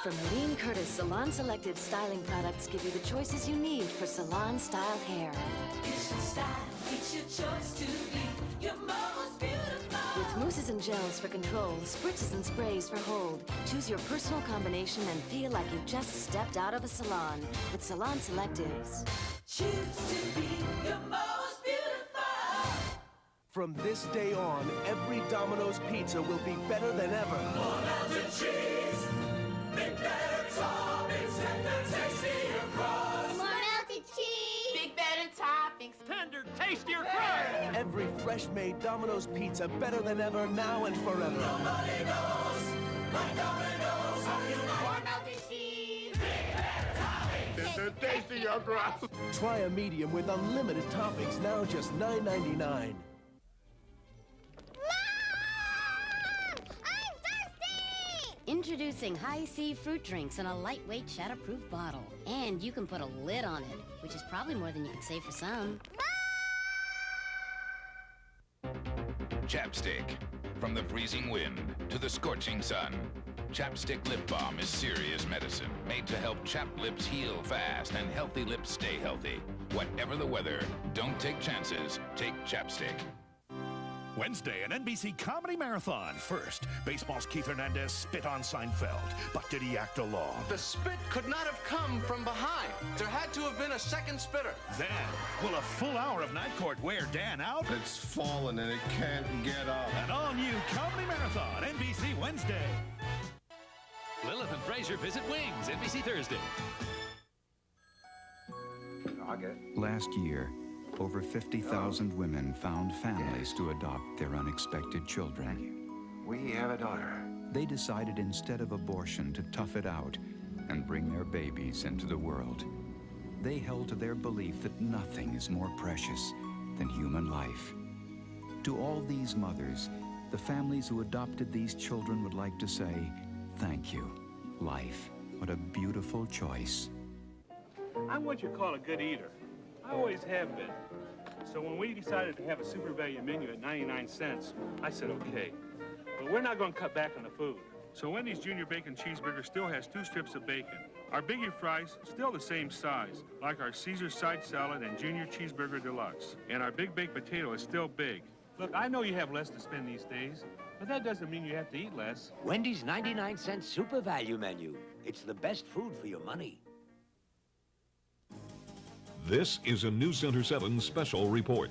From Lean Curtis Salon Selective styling products give you the choices you need for salon-style hair. It's your style, it's your choice to be your most beautiful. With mousses and gels for control, spritzes and sprays for hold, choose your personal combination and feel like you've just stepped out of a salon with Salon Selectives. Choose to be your most beautiful. From this day on, every Domino's pizza will be better than ever. More melted cheese, big better toppings, tender, tastier crust. More melted cheese, big better toppings, tender, tastier crust. Every fresh-made Domino's pizza better than ever, now and forever. Nobody knows like Domino's how you like. More melted cheese, big better toppings, tender, tastier crust. Try a medium with unlimited toppings, now just $9.99. Introducing High C fruit drinks in a lightweight shatterproof bottle. And you can put a lid on it, which is probably more than you can save for some. Chapstick. From the freezing wind to the scorching sun, Chapstick Lip Balm is serious medicine, made to help chapped lips heal fast and healthy lips stay healthy. Whatever the weather, don't take chances. Take Chapstick. Wednesday, an NBC comedy marathon. First, baseball's Keith Hernandez spit on Seinfeld. But did he act alone? The spit could not have come from behind. There had to have been a second spitter. Then, will a full hour of Night Court wear Dan out? It's fallen and it can't get up. An all-new comedy marathon, NBC Wednesday. Lilith and Frazier visit Wings, NBC Thursday. Last year, over 50,000 women found families to adopt their unexpected children. We have a daughter. They decided instead of abortion to tough it out and bring their babies into the world. They held to their belief that nothing is more precious than human life. To all these mothers, the families who adopted these children would like to say, thank you, life. What a beautiful choice. I'm what you call a good eater. I always have been. So when we decided to have a super value menu at 99 cents, I said, okay. But we're not going to cut back on the food. So Wendy's Junior Bacon Cheeseburger still has 2 strips of bacon. Our Biggie Fries, still the same size, like our Caesar Side Salad and Junior Cheeseburger Deluxe. And our Big Baked Potato is still big. Look, I know you have less to spend these days, but that doesn't mean you have to eat less. Wendy's 99-cent super value menu. It's the best food for your money. This is a News Center 7 special report.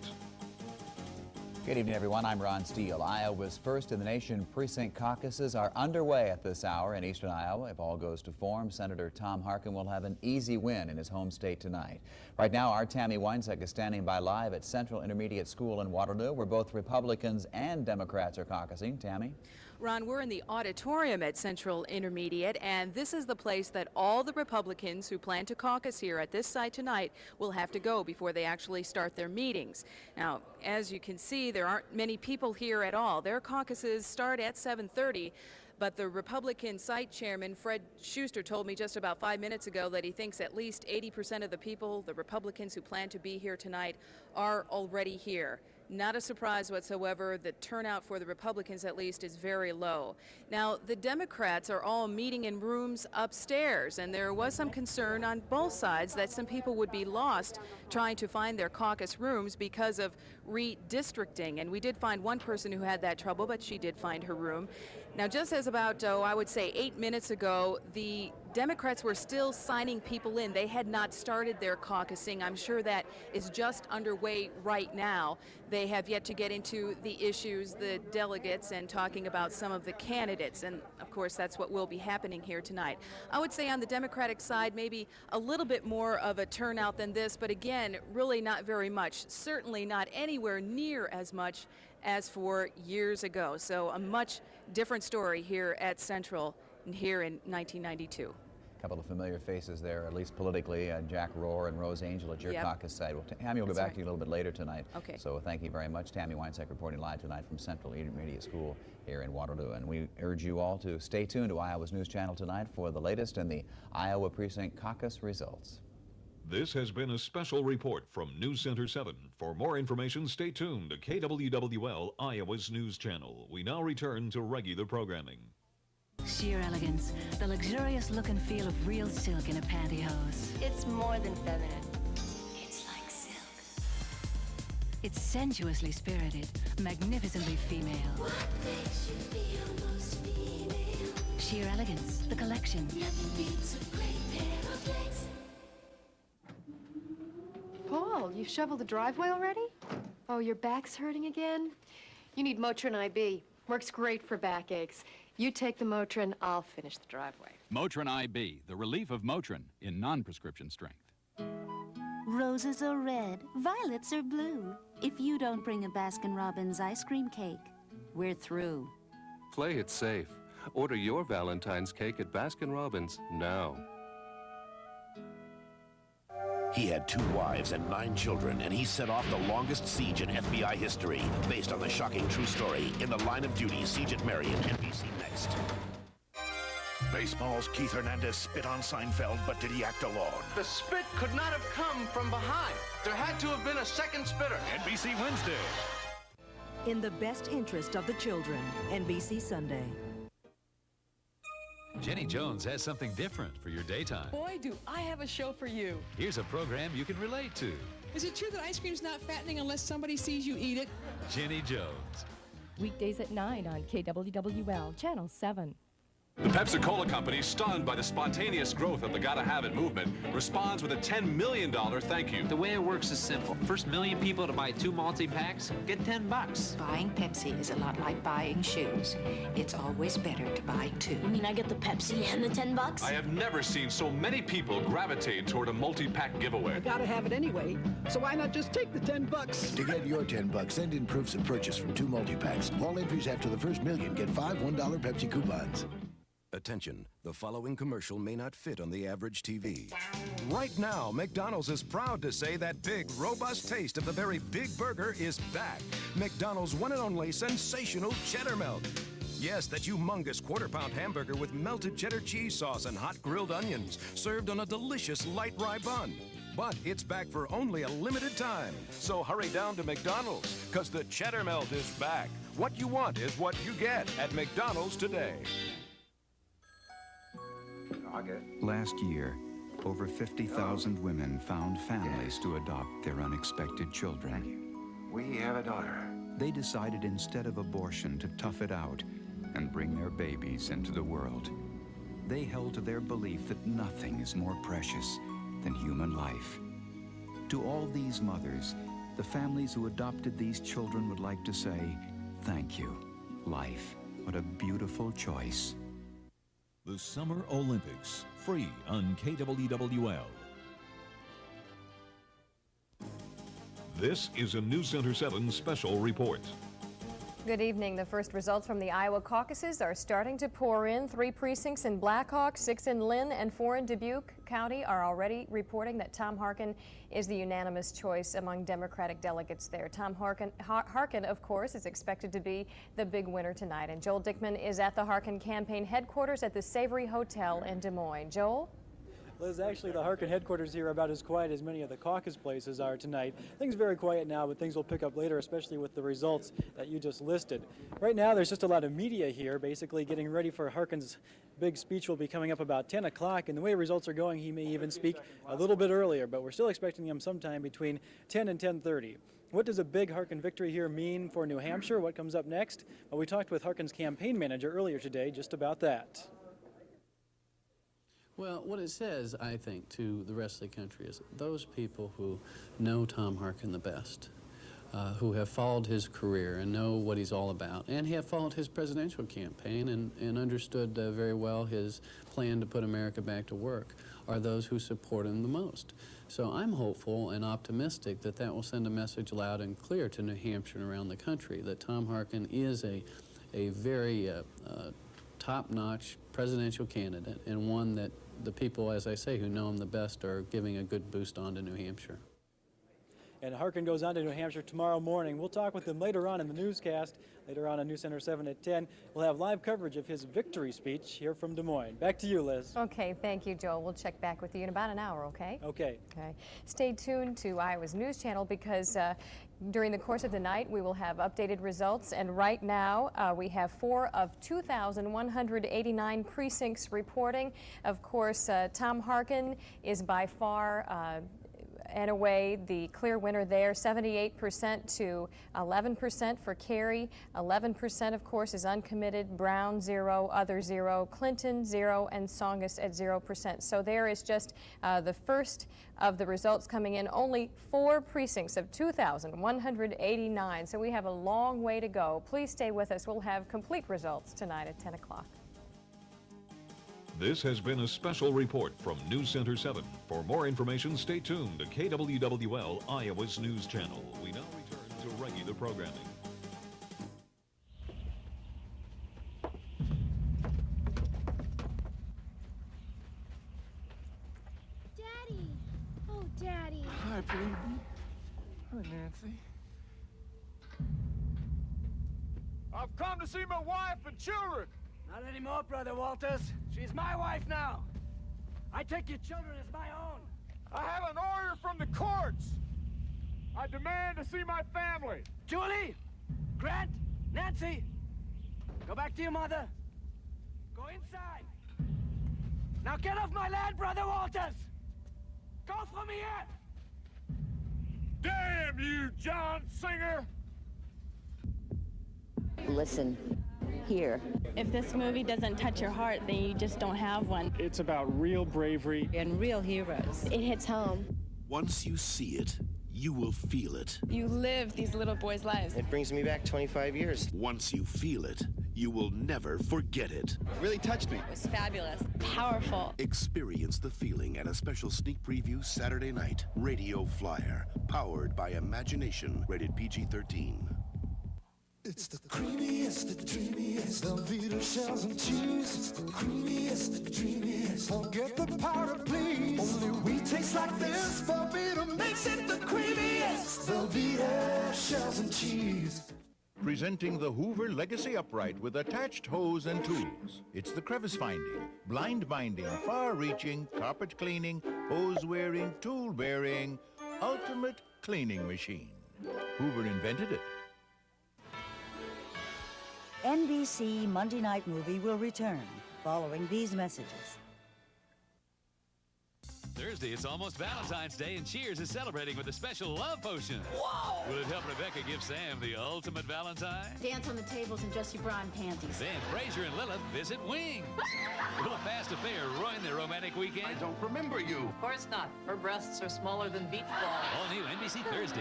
Good evening, everyone. I'm Ron Steele. Iowa's first in the nation precinct caucuses are underway at this hour in eastern Iowa. If all goes to form, Senator Tom Harkin will have an easy win in his home state tonight. Right now, our Tammy Weinzek is standing by live at Central Intermediate School in Waterloo, where both Republicans and Democrats are caucusing. Tammy? Ron, we're in the auditorium at Central Intermediate, and this is the place that all the Republicans who plan to caucus here at this site tonight will have to go before they actually start their meetings. Now, as you can see, there aren't many people here at all. Their caucuses start at 7:30. But the Republican site chairman, Fred Schuster, told me just about 5 minutes ago that he thinks at least 80% of the people, the Republicans who plan to be here tonight, are already here. Not a surprise whatsoever. The turnout for the Republicans, at least, is very low. Now, the Democrats are all meeting in rooms upstairs, and there was some concern on both sides that some people would be lost trying to find their caucus rooms because of redistricting. And we did find one person who had that trouble, but she did find her room. Now, just as about, I would say 8 minutes ago, the Democrats were still signing people in. They had not started their caucusing. I'm sure that is just underway right now. They have yet to get into the issues, the delegates, and talking about some of the candidates. And, of course, that's what will be happening here tonight. I would say on the Democratic side, maybe a little bit more of a turnout than this, but again, really not very much. Certainly not anywhere near as much as for years ago. So a much different story here at Central here in 1992. A couple of familiar faces there, at least politically, Jack Rohr and Rose Angel at your caucus site. Well, Tammy will go back to you a little bit later tonight. Okay. So thank you very much. Tammy Weinzek reporting live tonight from Central Intermediate School here in Waterloo. And we urge you all to stay tuned to Iowa's News Channel tonight for the latest in the Iowa Precinct Caucus results. This has been a special report from News Center 7. For more information, stay tuned to KWWL, Iowa's News Channel. We now return to regular programming. Sheer elegance, the luxurious look and feel of real silk in a pantyhose. It's more than feminine. It's like silk. It's sensuously spirited, magnificently female. What makes you feel most female? Sheer elegance, the collection. Nothing beats a great pair of legs. Paul, you've shoveled the driveway already? Oh, your back's hurting again? You need Motrin IB. Works great for backaches. You take the Motrin, I'll finish the driveway. Motrin IB, the relief of Motrin in non-prescription strength. Roses are red, violets are blue. If you don't bring a Baskin-Robbins ice cream cake, we're through. Play it safe. Order your Valentine's cake at Baskin-Robbins now. He had 2 wives and 9 children, and he set off the longest siege in FBI history, based on the shocking true story in The Line of Duty, Siege at Marion, NBC Next. Baseball's Keith Hernandez spit on Seinfeld, but did he act alone? The spit could not have come from behind. There had to have been a second spitter. NBC Wednesday. In the best interest of the children, NBC Sunday. Jenny Jones has something different for your daytime. Boy, do I have a show for you. Here's a program you can relate to. Is it true that ice cream's not fattening unless somebody sees you eat it? Jenny Jones. Weekdays at 9 on KWWL, Channel 7. The Pepsi-Cola Company, stunned by the spontaneous growth of the Gotta Have It movement, responds with a $10 million thank you. The way it works is simple. First million people to buy 2 multi-packs get $10. Buying Pepsi is a lot like buying shoes. It's always better to buy 2. You mean I get the Pepsi and the $10? I have never seen so many people gravitate toward a multi-pack giveaway. I gotta have it anyway, so why not just take the $10? To get your $10, send in proofs of purchase from 2 multi-packs. All entries after the first million get 5 $1 Pepsi coupons. Attention, the following commercial may not fit on the average TV. Right now, McDonald's is proud to say that big, robust taste of the very big burger is back. McDonald's one and only sensational cheddar melt. Yes, that humongous quarter-pound hamburger with melted cheddar cheese sauce and hot grilled onions, served on a delicious light rye bun. But it's back for only a limited time. So hurry down to McDonald's, because the cheddar melt is back. What you want is what you get at McDonald's today. Last year, over 50,000 women found families to adopt their unexpected children. We have a daughter. They decided instead of abortion to tough it out and bring their babies into the world. They held to their belief that nothing is more precious than human life. To all these mothers, the families who adopted these children would like to say, thank you, life. What a beautiful choice. The Summer Olympics, free on KWWL. This is a News Center 7 special report. Good evening. The first results from the Iowa caucuses are starting to pour in. 3 precincts in Blackhawk, 6 in Lynn, and 4 in Dubuque County are already reporting that Tom Harkin is the unanimous choice among Democratic delegates there. Tom Harkin, of course, is expected to be the big winner tonight. And Joel Dickman is at the Harkin campaign headquarters at the Savory Hotel in Des Moines. Joel? Liz, actually the Harkin headquarters here are about as quiet as many of the caucus places are tonight. Things are very quiet now, but things will pick up later, especially with the results that you just listed. Right now there's just a lot of media here, basically getting ready for Harkin's big speech. Will be coming up about 10 o'clock, and the way results are going, he may even speak a little bit earlier, but we're still expecting him sometime between 10 and 10:30. What does a big Harkin victory here mean for New Hampshire? What comes up next? Well, we talked with Harkin's campaign manager earlier today just about that. Well, what it says, I think, to the rest of the country is those people who know Tom Harkin the best, who have followed his career and know what he's all about, and have followed his presidential campaign and understood very well his plan to put America back to work, are those who support him the most. So I'm hopeful and optimistic that that will send a message loud and clear to New Hampshire and around the country that Tom Harkin is a very top-notch presidential candidate, and one that the people, as I say, who know him the best are giving a good boost on to New Hampshire. And Harkin goes on to New Hampshire tomorrow morning. We'll talk with him later on in the newscast, later on News Center 7 at 10. We'll have live coverage of his victory speech here from Des Moines. Back to you, Liz. Okay, thank you, Joel. We'll check back with you in about an hour, okay? Okay. Okay. Stay tuned to Iowa's News Channel because during the course of the night, we will have updated results. And right now, we have 4 of 2,189 precincts reporting. Of course, Tom Harkin is by far and away the clear winner there, 78% to 11% for Kerry. 11%, of course, is uncommitted. Brown, 0, other 0, Clinton, 0, and Tsongas at 0%. So there is just the first of the results coming in. Only 4 precincts of 2,189. So we have a long way to go. Please stay with us. We'll have complete results tonight at 10 o'clock. This has been a special report from News Center 7. For more information, stay tuned to KWWL, Iowa's news channel. We now return to regular programming. Daddy! Oh, Daddy. Hi, baby. Hi, Nancy. I've come to see my wife and children. Not anymore, Brother Walters. She's my wife now. I take your children as my own. I have an order from the courts. I demand to see my family. Julie, Grant, Nancy, go back to your mother. Go inside. Now get off my land, Brother Walters. Go from here. Damn you, John Singer. Listen. Here. If this movie doesn't touch your heart, then you just don't have one. It's about real bravery and real heroes. It hits home. Once you see it, you will feel it. You live these little boys' lives. It brings me back 25 years. Once you feel it, you will never forget it. It really touched me. It was fabulous. Powerful. Experience the feeling at a special sneak preview Saturday night. Radio Flyer, powered by Imagination, rated PG-13. It's the creamiest, the dreamiest, Velveeta shells and cheese. It's the creamiest, the dreamiest. Forget the powder, please. Only we taste like this. Velveeta makes it the creamiest. Velveeta shells and cheese. Presenting the Hoover Legacy Upright with attached hose and tools. It's the crevice finding, blind binding, far-reaching, carpet cleaning, hose wearing, tool bearing, ultimate cleaning machine. Hoover invented it. NBC Monday Night Movie will return following these messages. Thursday, it's almost Valentine's Day, and Cheers is celebrating with a special love potion. Whoa! Will it help Rebecca give Sam the ultimate Valentine? Dance on the tables in just your bra and panties. Then Fraser and Lilith visit Wings. Will a fast affair ruin their romantic weekend? I don't remember you. Of course not. Her breasts are smaller than beach balls. All new NBC Thursday.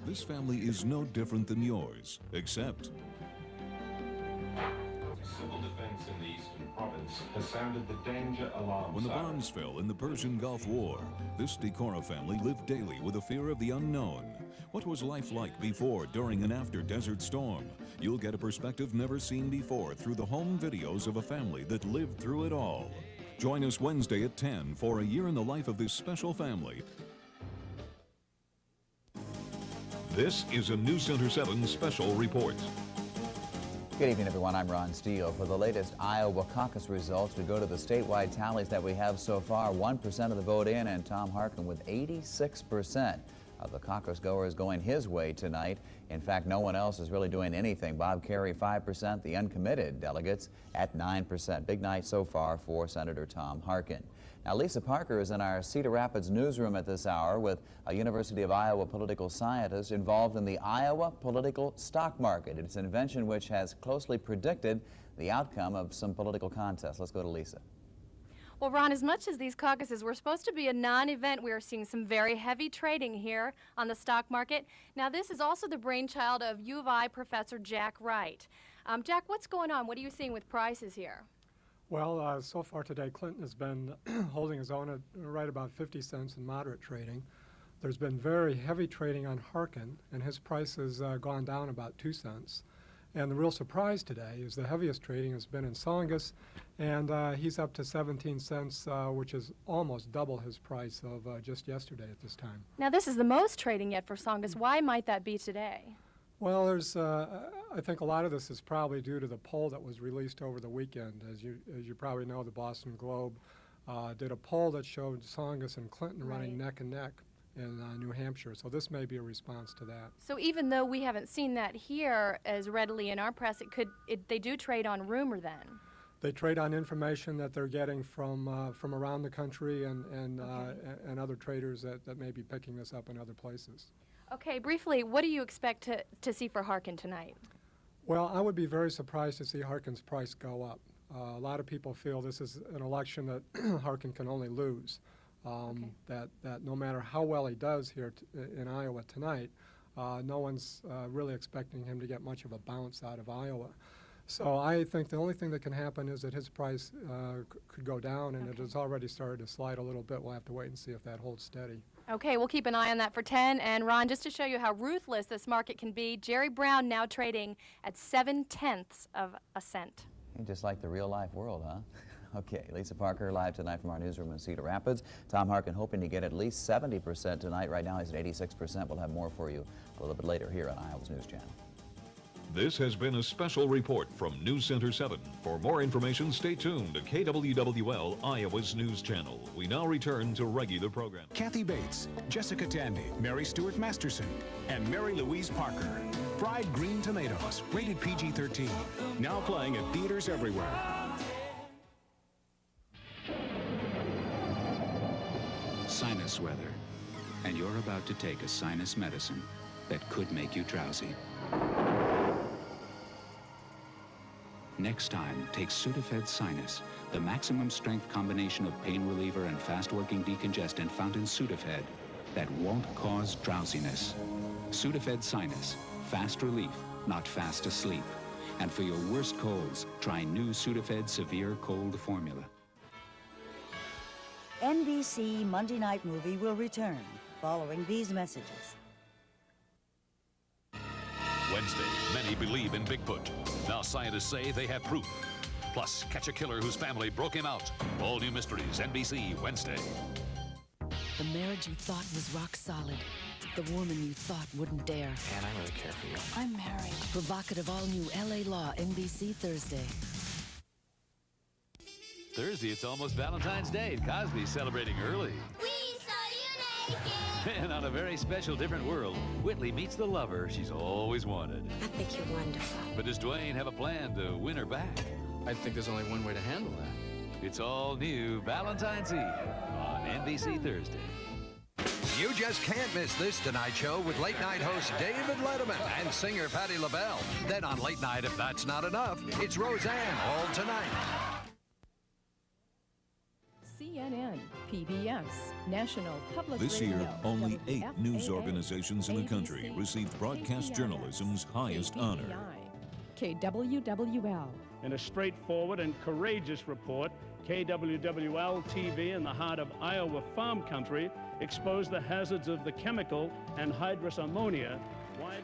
This family is no different than yours, except Civil defense in the Eastern Province has sounded the danger alarm. when the bombs fell in the Persian Gulf War, this Decorah family lived daily with a fear of the unknown. What was life like before, during, and after Desert Storm? You'll get a perspective never seen before through the home videos of a family that lived through it all. Join us Wednesday at 10 for a year in the life of this special family. This is a News Center 7 special report. Good evening, everyone. I'm Ron Steele. For the latest Iowa Caucus results, we go to the statewide tallies that we have so far. 1% of the vote in, and Tom Harkin with 86% of the caucus goers going his way tonight. In fact, no one else is really doing anything. Bob Kerrey, 5%. The uncommitted delegates at 9%. Big night so far for Senator Tom Harkin. Now, Lisa Parker is in our Cedar Rapids newsroom at this hour with a University of Iowa political scientist involved in the Iowa political stock market. It's an invention which has closely predicted the outcome of some political contests. Let's go to Lisa. Well, Ron, as much as these caucuses were supposed to be a non-event, we are seeing some very heavy trading here on the stock market. Now, this is also the brainchild of U of I professor Jack Wright. Jack, what's going on? What are you seeing with prices here? Well, so far today, Clinton has been holding his own at right about 50 cents in moderate trading. There's been very heavy trading on Harkin, and his price has gone down about 2 cents. And the real surprise today is the heaviest trading has been in Songus, and he's up to 17 cents, which is almost double his price of just yesterday at this time. Now, this is the most trading yet for Songus. Why might that be today? Well, there's, I think a lot of this is probably due to the poll that was released over the weekend. As you probably know, the Boston Globe did a poll that showed Songus and Clinton running neck and neck in New Hampshire. So this may be a response to that. So even though we haven't seen that here as readily in our press, they do trade on rumor then? They trade on information that they're getting from around the country and other traders that may be picking this up in other places. Okay, briefly, what do you expect to see for Harkin tonight? Well, I would be very surprised to see Harkin's price go up. A lot of people feel this is an election that Harkin can only lose. That no matter how well he does here in Iowa tonight, no one's really expecting him to get much of a bounce out of Iowa. So I think the only thing that can happen is that his price could go down, and it has already started to slide a little bit. We'll have to wait and see if that holds steady. Okay, we'll keep an eye on that for 10. And Ron, just to show you how ruthless this market can be, Jerry Brown now trading at 7/10 of a cent. Just like the real-life world, huh? Okay, Lisa Parker live tonight from our newsroom in Cedar Rapids. Tom Harkin hoping to get at least 70% tonight. Right now he's at 86%. We'll have more for you a little bit later here on Iowa's News Channel. This has been a special report from News Center 7. For more information, stay tuned to KWWL, Iowa's News Channel. We now return to regular program. Kathy Bates, Jessica Tandy, Mary Stuart Masterson, and Mary Louise Parker. Fried Green Tomatoes, rated PG-13. Now playing at theaters everywhere. Sinus weather, and you're about to take a sinus medicine that could make you drowsy. Next time, take Sudafed Sinus, the maximum strength combination of pain reliever and fast-working decongestant found in Sudafed that won't cause drowsiness. Sudafed Sinus, fast relief, not fast asleep. And for your worst colds, try new Sudafed Severe Cold Formula. NBC Monday Night Movie will return following these messages. Wednesday, many believe in Bigfoot. Now scientists say they have proof. Plus, catch a killer whose family broke him out. All new mysteries, NBC, Wednesday. The marriage you thought was rock solid. The woman you thought wouldn't dare. And I really care for you. I'm married. Provocative all-new LA Law, NBC Thursday. Thursday, it's almost Valentine's Day. Cosby's celebrating early. We saw you naked. And on a very special different world, Whitley meets the lover she's always wanted. I think you're wonderful. But does Dwayne have a plan to win her back? I think there's only one way to handle that. It's all new Valentine's Eve on NBC Thursday. You just can't miss this Tonight Show with late night host David Letterman and singer Patti LaBelle. Then on Late Night, if that's not enough, it's Roseanne all tonight. CNN, PBS, National Public This Radio, year, only 8 news WFAA, organizations in the country ABC, received broadcast KPIS, journalism's highest honor. KWWL. In a straightforward and courageous report, KWWL TV in the heart of Iowa farm country exposed the hazards of the chemical anhydrous ammonia.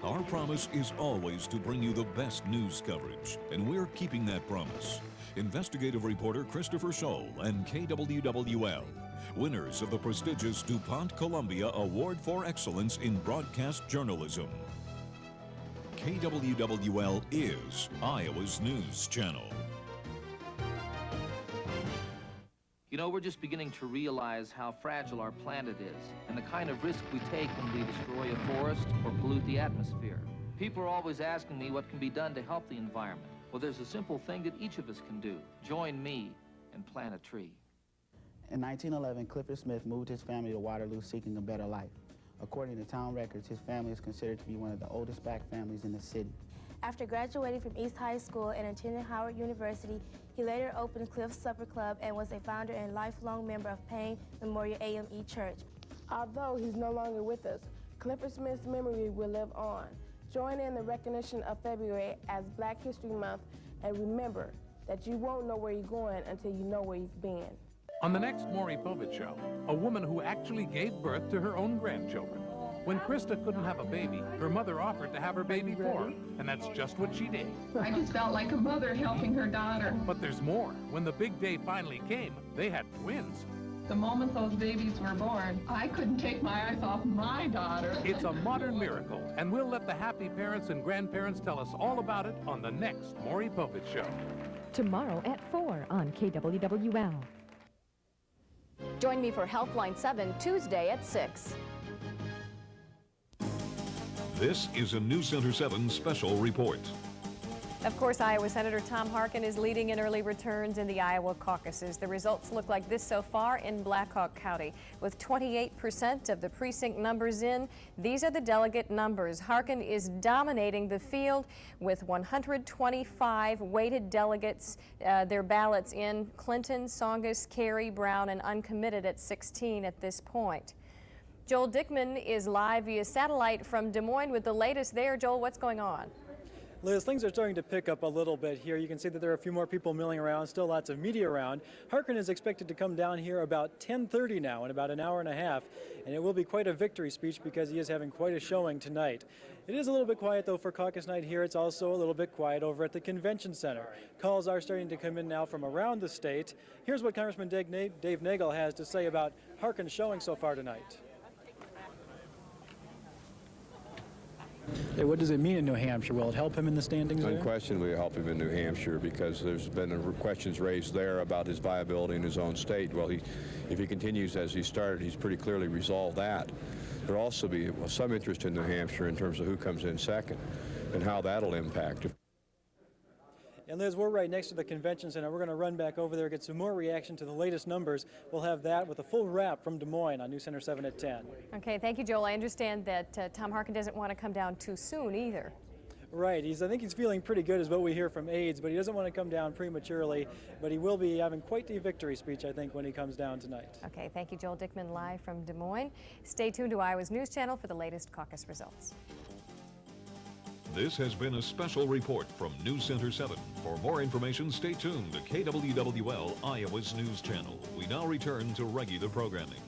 Our promise is always to bring you the best news coverage, and we're keeping that promise. Investigative reporter Christopher Scholl and KWWL, winners of the prestigious DuPont Columbia Award for Excellence in Broadcast Journalism. KWWL is Iowa's news channel. You know, we're just beginning to realize how fragile our planet is and the kind of risk we take when we destroy a forest or pollute the atmosphere. People are always asking me what can be done to help the environment. Well, there's a simple thing that each of us can do. Join me and plant a tree. In 1911, Clifford Smith moved his family to Waterloo seeking a better life. According to town records, his family is considered to be one of the oldest black families in the city. After graduating from East High School and attending Howard University, he later opened Cliff's Supper Club and was a founder and lifelong member of Payne Memorial AME Church. Although he's no longer with us, Clifford Smith's memory will live on. Join in the recognition of February as Black History Month, and remember that you won't know where you're going until you know where you've been. On the next Maury Povich Show, a woman who actually gave birth to her own grandchildren. When Krista couldn't have a baby, her mother offered to have her baby for her, and that's just what she did. I just felt like a mother helping her daughter. But there's more. When the big day finally came, they had twins. The moment those babies were born, I couldn't take my eyes off my daughter. It's a modern miracle, and we'll let the happy parents and grandparents tell us all about it on the next Maury Povich Show. Tomorrow at 4 on KWWL. Join me for Helpline 7 Tuesday at 6. This is a News Center 7 special report. Of course, Iowa Senator Tom Harkin is leading in early returns in the Iowa caucuses. The results look like this so far in Black Hawk County. With 28% of the precinct numbers in, these are the delegate numbers. Harkin is dominating the field with 125 weighted delegates, their ballots in. Clinton, Songus, Carey, Brown, and uncommitted at 16 at this point. Joel Dickman is live via satellite from Des Moines with the latest there. Joel, what's going on? Liz, things are starting to pick up a little bit here. You can see that there are a few more people milling around, still lots of media around. Harkin is expected to come down here about 10:30 now, in about an hour and a half, and it will be quite a victory speech because he is having quite a showing tonight. It is a little bit quiet, though, for caucus night here. It's also a little bit quiet over at the convention center. Calls are starting to come in now from around the state. Here's what Congressman Dave Nagel has to say about Harkin's showing so far tonight. Hey, what does it mean in New Hampshire? Will it help him in the standings there? Unquestionably help him in New Hampshire because there's been questions raised there about his viability in his own state. Well, if he continues as he started, he's pretty clearly resolved that. There'll also be some interest in New Hampshire in terms of who comes in second and how that'll impact. And Liz, we're right next to the convention center. We're going to run back over there, get some more reaction to the latest numbers. We'll have that with a full wrap from Des Moines on News Center 7 at 10. Okay, thank you, Joel. I understand that Tom Harkin doesn't want to come down too soon either. Right. I think he's feeling pretty good is what we hear from aides, but he doesn't want to come down prematurely. But he will be having quite the victory speech, I think, when he comes down tonight. Okay, thank you, Joel Dickman, live from Des Moines. Stay tuned to Iowa's News Channel for the latest caucus results. This has been a special report from News Center 7. For more information, stay tuned to KWWL, Iowa's News Channel. We now return to regular programming.